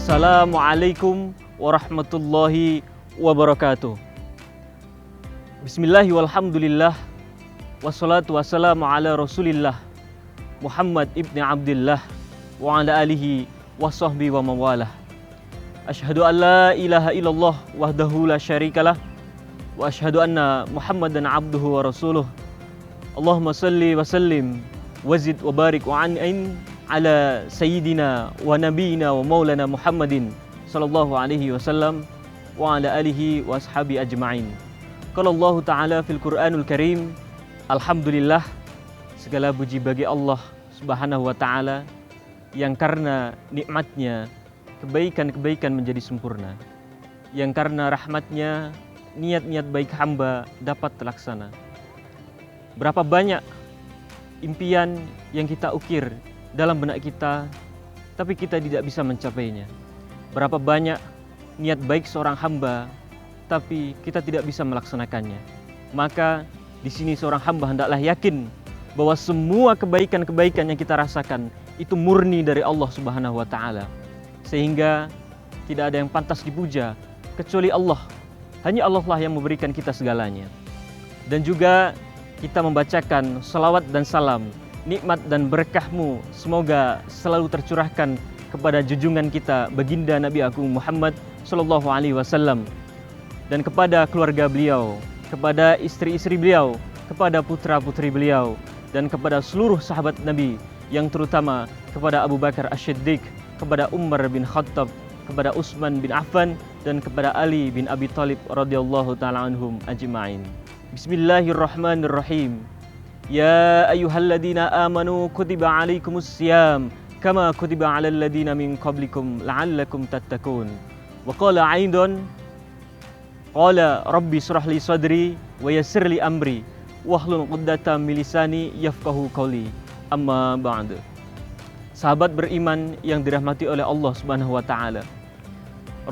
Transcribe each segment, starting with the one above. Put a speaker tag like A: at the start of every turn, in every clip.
A: Assalamualaikum warahmatullahi wabarakatuh. Bismillahi walhamdulillah. Wassalatu wassalamu ala rasulillah Muhammad ibn Abdillah wa ala alihi wa sahbihi wa mawalah. Asyhadu an la ilaha illallah wahdahu la syarikalah wa asyhadu anna Muhammadan abduhu wa rasuluh. Allahumma salli wa sallim wazid wa barik wa an'in ala sayyidina wa nabiyina wa maulana Muhammadin sallallahu alaihi wasallam wa ala alihi wa ashabi ajma'in. Qala Allah Ta'ala fil Qur'anul Karim, alhamdulillah, segala puji bagi Allah Subhanahu wa Ta'ala yang karena nikmatnya kebaikan-kebaikan menjadi sempurna, yang karena rahmatnya niat-niat baik hamba dapat terlaksana. Berapa banyak impian yang kita ukir dalam benak kita, tapi kita tidak bisa mencapainya. Berapa banyak niat baik seorang hamba, tapi kita tidak bisa melaksanakannya. Maka di sini seorang hamba hendaklah yakin bahwa semua kebaikan-kebaikan yang kita rasakan itu murni dari Allah Subhanahu wa Ta'ala, sehingga tidak ada yang pantas dipuja kecuali Allah. Hanya Allah lah yang memberikan kita segalanya. Dan juga kita membacakan salawat dan salam, nikmat dan berkahmu semoga selalu tercurahkan kepada junjungan kita baginda Nabi Agung Muhammad sallallahu alaihi wasallam, dan kepada keluarga beliau, kepada istri-istri beliau, kepada putra-putri beliau, dan kepada seluruh sahabat Nabi, yang terutama kepada Abu Bakar As-Siddiq, kepada Umar bin Khattab, kepada Utsman bin Affan, dan kepada Ali bin Abi Thalib radhiyallahu ta'ala anhum ajma'in. Bismillahirrahmanirrahim. Ya ayyuhalladzina amanu kutiba alaikumus siyam kama kutiba alal ladzina min qablikum la'allakum tattaqun. Wa qala aidan qala rabbi shrah li sadri wa yassir li amri wahlul 'uqdatam min lisani yafqahu qawli. Amma ba'd. Sahabat beriman yang dirahmati oleh Allah Subhanahu wa Ta'ala,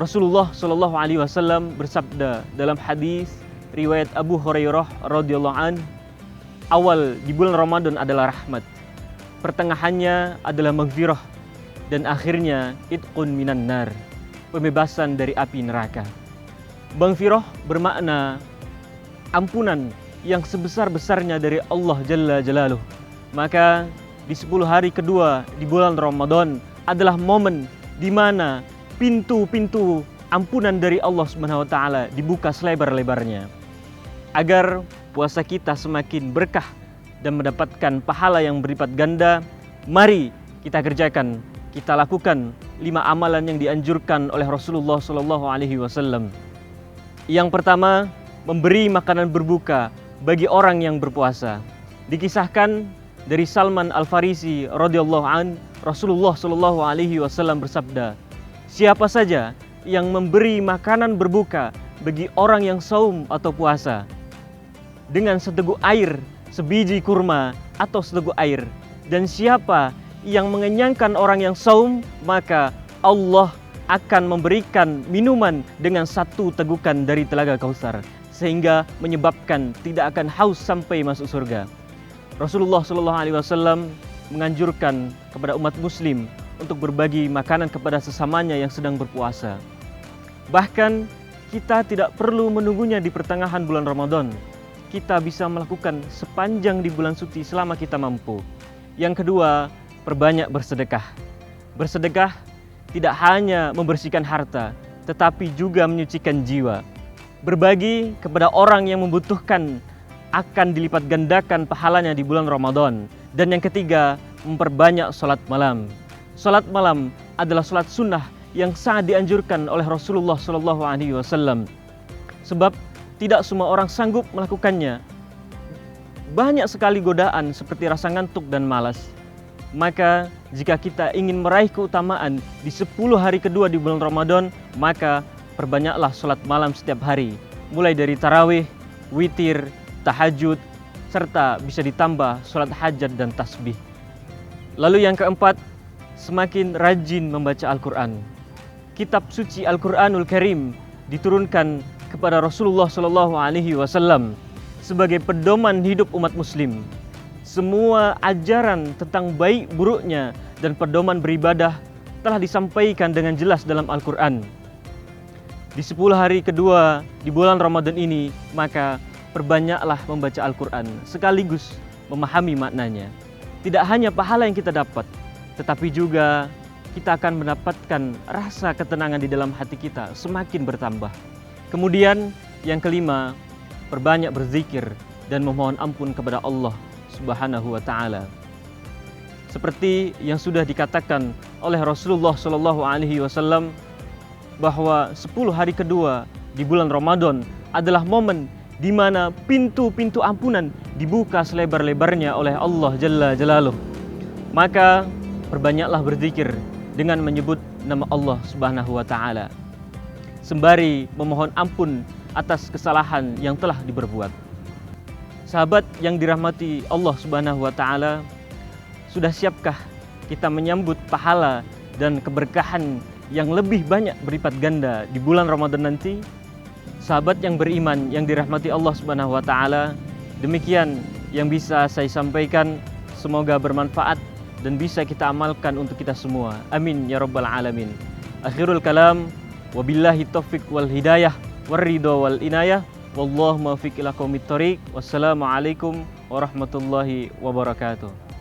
A: Rasulullah sallallahu alaihi wasallam bersabda dalam hadis riwayat Abu Hurairah radhiyallahu an, awal di bulan Ramadan adalah rahmat, pertengahannya adalah maghfirah, dan akhirnya itqun minan nar, pembebasan dari api neraka. Maghfirah bermakna ampunan yang sebesar-besarnya dari Allah Jalla Jalaluh. Maka di 10 hari kedua di bulan Ramadan adalah momen di mana pintu-pintu ampunan dari Allah Subhanahu wa Ta'ala dibuka selebar-lebarnya, agar puasa kita semakin berkah dan mendapatkan pahala yang berlipat ganda. Mari kita kerjakan, kita lakukan 5 amalan yang dianjurkan oleh Rasulullah sallallahu alaihi wasallam. Yang pertama, memberi makanan berbuka bagi orang yang berpuasa. Dikisahkan dari Salman Al-Farisi radhiyallahu an, Rasulullah sallallahu alaihi wasallam bersabda, siapa saja yang memberi makanan berbuka bagi orang yang saum atau puasa dengan seteguk air, sebiji kurma atau seteguk air, dan siapa yang mengenyangkan orang yang saum, maka Allah akan memberikan minuman dengan 1 tegukan dari telaga Kautsar, sehingga menyebabkan tidak akan haus sampai masuk surga. Rasulullah sallallahu alaihi wasallam menganjurkan kepada umat muslim untuk berbagi makanan kepada sesamanya yang sedang berpuasa. Bahkan kita tidak perlu menunggunya di pertengahan bulan Ramadan. Kita bisa melakukan sepanjang di bulan suci selama kita mampu. Yang kedua, perbanyak bersedekah. Bersedekah tidak hanya membersihkan harta, tetapi juga menyucikan jiwa. Berbagi kepada orang yang membutuhkan akan dilipat gandakan pahalanya di bulan Ramadan. Dan yang ketiga, memperbanyak sholat malam. Sholat malam adalah sholat sunnah yang sangat dianjurkan oleh Rasulullah sallallahu alaihi wasallam. Sebab tidak semua orang sanggup melakukannya. Banyak sekali godaan seperti rasa ngantuk dan malas. Maka jika kita ingin meraih keutamaan di 10 hari kedua di bulan Ramadan, maka perbanyaklah sholat malam setiap hari, mulai dari tarawih, witir, tahajud, serta bisa ditambah sholat hajat dan tasbih. Lalu yang keempat, semakin rajin membaca Al-Quran. Kitab suci Al-Quranul Karim diturunkan kepada Rasulullah sallallahu alaihi wasallam sebagai pedoman hidup umat muslim. Semua ajaran tentang baik buruknya dan pedoman beribadah telah disampaikan dengan jelas dalam Al-Quran. Di 10 hari kedua di bulan Ramadan ini, maka perbanyaklah membaca Al-Quran sekaligus memahami maknanya. Tidak hanya pahala yang kita dapat, tetapi juga kita akan mendapatkan rasa ketenangan di dalam hati kita semakin bertambah. Kemudian yang kelima, perbanyak berzikir dan memohon ampun kepada Allah Subhanahu wa Ta'ala. Seperti yang sudah dikatakan oleh Rasulullah Shallallahu Alaihi Wasallam bahwa 10 hari kedua di bulan Ramadan adalah momen di mana pintu-pintu ampunan dibuka selebar-lebarnya oleh Allah Jalla Jalaluh. Maka perbanyaklah berzikir dengan menyebut nama Allah Subhanahu wa Ta'ala, sembari memohon ampun atas kesalahan yang telah diperbuat. Sahabat yang dirahmati Allah Subhanahu wa Ta'ala, sudah siapkah kita menyambut pahala dan keberkahan yang lebih banyak berlipat ganda di bulan Ramadan nanti? Sahabat yang beriman yang dirahmati Allah Subhanahu wa Ta'ala, demikian yang bisa saya sampaikan. Semoga bermanfaat dan bisa kita amalkan untuk kita semua. Amin ya rabbal alamin. Akhirul kalam, wabillahi taufiq wal hidayah warridha wal inayah, wallahu muwaffiq ila aqwamit thoriq. Wassalamualaikum warahmatullahi wabarakatuh.